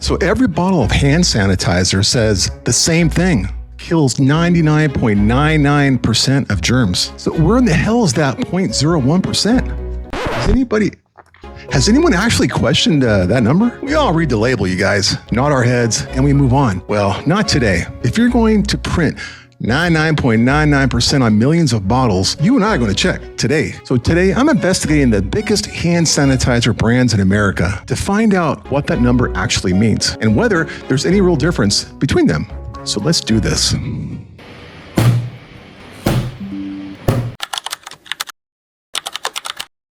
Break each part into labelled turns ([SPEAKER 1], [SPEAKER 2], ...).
[SPEAKER 1] So every bottle of hand sanitizer says the same thing. Kills 99.99% of germs. So where in the hell is that 0.01%? Has anyone actually questioned that number? We all read the label, you guys, nod our heads, and we move on. Well, not today. If you're going to print 99.99% on millions of bottles, you and I are going to check today. So today, I'm investigating the biggest hand sanitizer brands in America to find out what that number actually means and whether there's any real difference between them. So let's do this.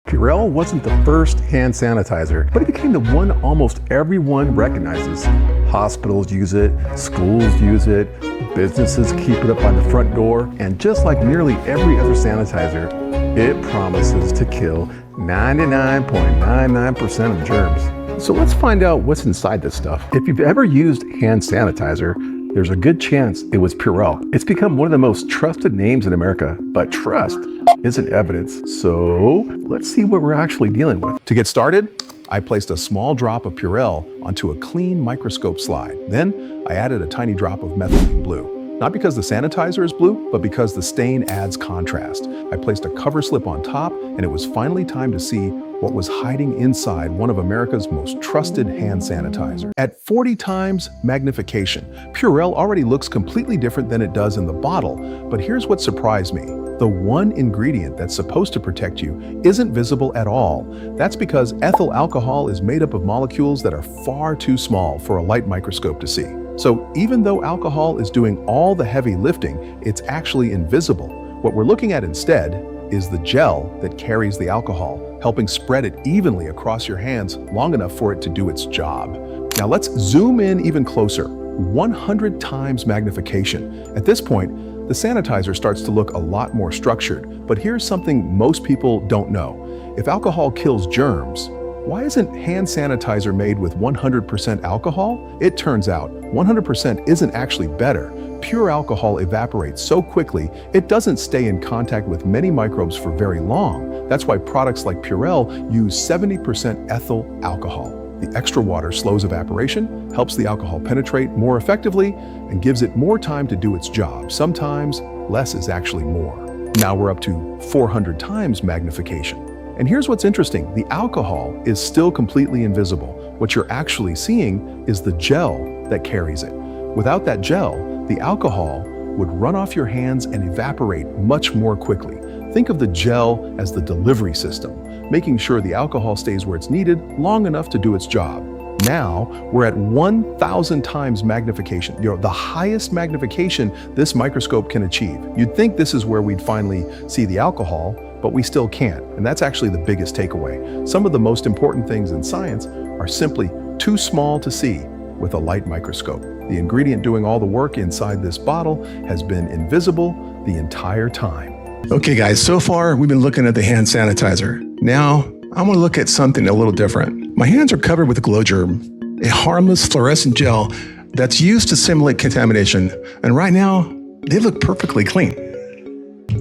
[SPEAKER 1] Purell wasn't the first hand sanitizer, but it became the one almost everyone recognizes. Hospitals use it, schools use it, businesses keep it up by the front door, and just like nearly every other sanitizer, it promises to kill 99.99% of germs. So let's find out what's inside this stuff. If you've ever used hand sanitizer, there's a good chance it was Purell. It's become one of the most trusted names in America, but trust isn't evidence. So let's see what we're actually dealing with. To get started, I placed a small drop of Purell onto a clean microscope slide. Then I added a tiny drop of methylene blue. Not because the sanitizer is blue, but because the stain adds contrast. I placed a cover slip on top, and it was finally time to see what was hiding inside one of America's most trusted hand sanitizers. At 40 times magnification, Purell already looks completely different than it does in the bottle, but here's what surprised me. The one ingredient that's supposed to protect you isn't visible at all. That's because ethyl alcohol is made up of molecules that are far too small for a light microscope to see. So even though alcohol is doing all the heavy lifting, it's actually invisible. What we're looking at instead is the gel that carries the alcohol, helping spread it evenly across your hands long enough for it to do its job. Now let's zoom in even closer, 100 times magnification. At this point, the sanitizer starts to look a lot more structured, but here's something most people don't know. If alcohol kills germs, why isn't hand sanitizer made with 100% alcohol? It turns out 100% isn't actually better. Pure alcohol evaporates so quickly, it doesn't stay in contact with many microbes for very long. That's why products like Purell use 70% ethyl alcohol. The extra water slows evaporation, helps the alcohol penetrate more effectively, and gives it more time to do its job. Sometimes less is actually more. Now we're up to 400 times magnification. And here's what's interesting, the alcohol is still completely invisible. What you're actually seeing is the gel that carries it. Without that gel, the alcohol would run off your hands and evaporate much more quickly. Think of the gel as the delivery system, making sure the alcohol stays where it's needed long enough to do its job. Now, we're at 1,000 times magnification, the highest magnification this microscope can achieve. You'd think this is where we'd finally see the alcohol, but we still can't. And that's actually the biggest takeaway. Some of the most important things in science are simply too small to see with a light microscope. The ingredient doing all the work inside this bottle has been invisible the entire time. Okay guys, so far we've been looking at the hand sanitizer. Now, I'm gonna look at something a little different. My hands are covered with glow germ, a harmless fluorescent gel that's used to simulate contamination. And right now, they look perfectly clean.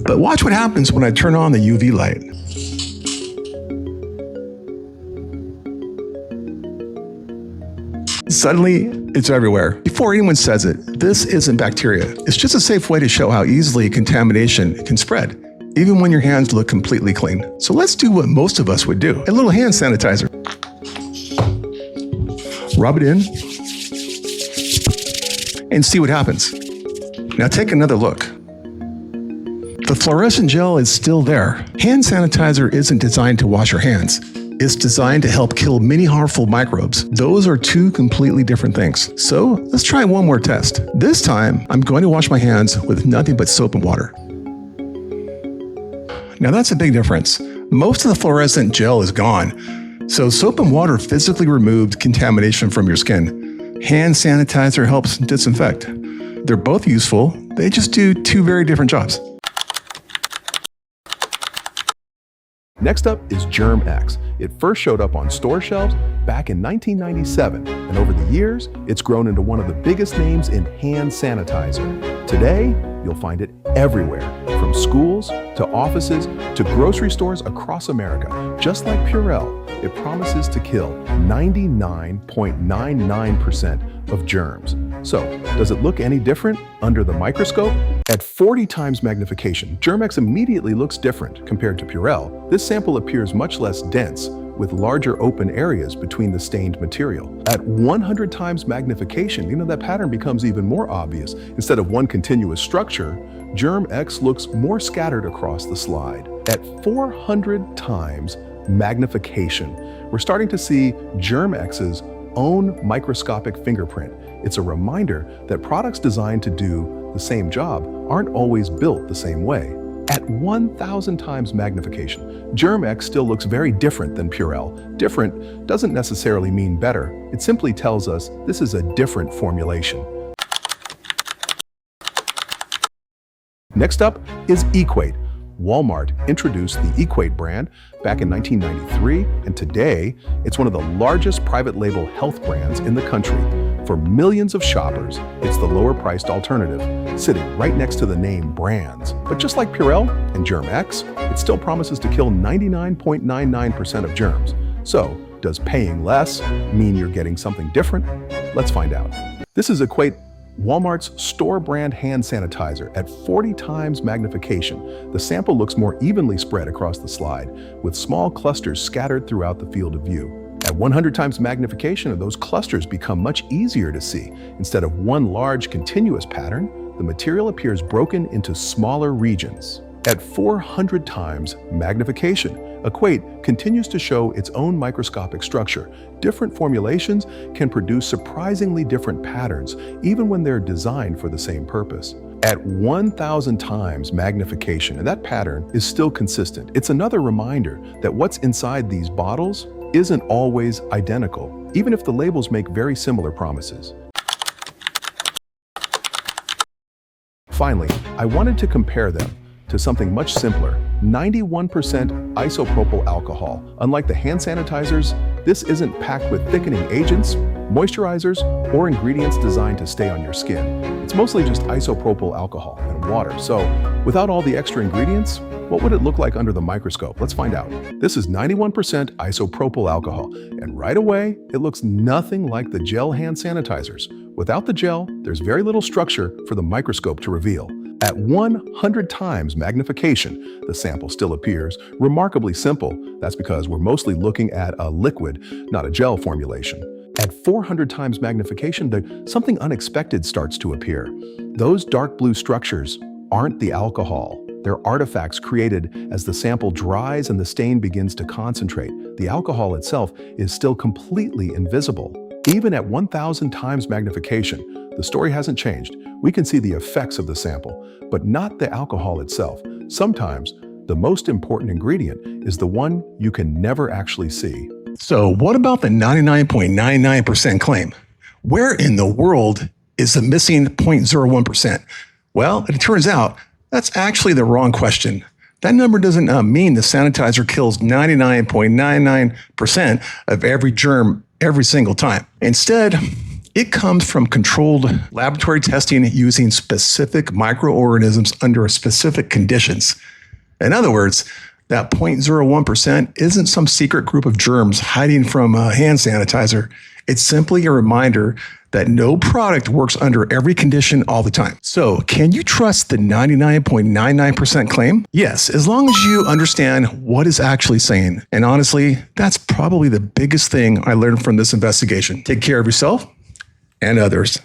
[SPEAKER 1] But watch what happens when I turn on the UV light. Suddenly, it's everywhere. Before anyone says it, this isn't bacteria. It's just a safe way to show how easily contamination can spread, even when your hands look completely clean. So let's do what most of us would do. A little hand sanitizer. Rub it in and see what happens. Now take another look. The fluorescent gel is still there. Hand sanitizer isn't designed to wash your hands. It's designed to help kill many harmful microbes. Those are two completely different things. So let's try one more test. This time, I'm going to wash my hands with nothing but soap and water. Now that's a big difference. Most of the fluorescent gel is gone. So soap and water physically removed contamination from your skin. Hand sanitizer helps disinfect. They're both useful. They just do two very different jobs. Next up is Germ-X. It first showed up on store shelves back in 1997, and over the years, it's grown into one of the biggest names in hand sanitizer. Today, you'll find it everywhere, from schools to offices to grocery stores across America. Just like Purell, it promises to kill 99.99% of germs. So, does it look any different under the microscope? At 40 times magnification, Germ-X immediately looks different compared to Purell. This sample appears much less dense, with larger open areas between the stained material. At 100 times magnification, that pattern becomes even more obvious. Instead of one continuous structure, Germ-X looks more scattered across the slide. At 400 times magnification, we're starting to see Germ-X's own microscopic fingerprint. It's a reminder that products designed to do the same job aren't always built the same way. At 1,000 times magnification, Germ-X still looks very different than Purell. Different doesn't necessarily mean better. It simply tells us this is a different formulation. Next up is Equate. Walmart introduced the Equate brand back in 1993, and today it's one of the largest private label health brands in the country. For millions of shoppers, it's the lower-priced alternative, sitting right next to the name brands. But just like Purell and Germ-X, it still promises to kill 99.99% of germs. So, does paying less mean you're getting something different? Let's find out. This is Equate, Walmart's store brand hand sanitizer. At 40 times magnification, the sample looks more evenly spread across the slide, with small clusters scattered throughout the field of view. At 100 times magnification, those clusters become much easier to see. Instead of one large continuous pattern, the material appears broken into smaller regions. At 400 times magnification, Equate continues to show its own microscopic structure. Different formulations can produce surprisingly different patterns, even when they're designed for the same purpose. At 1,000 times magnification, and that pattern is still consistent. It's another reminder that what's inside these bottles isn't always identical, even if the labels make very similar promises. Finally, I wanted to compare them to something much simpler, 91% isopropyl alcohol. Unlike the hand sanitizers, this isn't packed with thickening agents, moisturizers, or ingredients designed to stay on your skin. It's mostly just isopropyl alcohol and water. So, without all the extra ingredients, what would it look like under the microscope? Let's find out. This is 91% isopropyl alcohol, and right away, it looks nothing like the gel hand sanitizers. Without the gel, there's very little structure for the microscope to reveal. At 100 times magnification, the sample still appears remarkably simple. That's because we're mostly looking at a liquid, not a gel formulation. At 400 times magnification, something unexpected starts to appear. Those dark blue structures aren't the alcohol. They're artifacts created as the sample dries and the stain begins to concentrate. The alcohol itself is still completely invisible. Even at 1,000 times magnification, the story hasn't changed. We can see the effects of the sample, but not the alcohol itself. Sometimes, the most important ingredient is the one you can never actually see.
[SPEAKER 2] So what about the 99.99% claim? Where in the world is the missing 0.01%? Well, it turns out that's actually the wrong question. That number doesn't mean the sanitizer kills 99.99% of every germ every single time. Instead, it comes from controlled laboratory testing using specific microorganisms under specific conditions. In other words, that 0.01% isn't some secret group of germs hiding from a hand sanitizer. It's simply a reminder that no product works under every condition all the time. So, can you trust the 99.99% claim? Yes, as long as you understand what it's actually saying. And honestly, that's probably the biggest thing I learned from this investigation. Take care of yourself and others.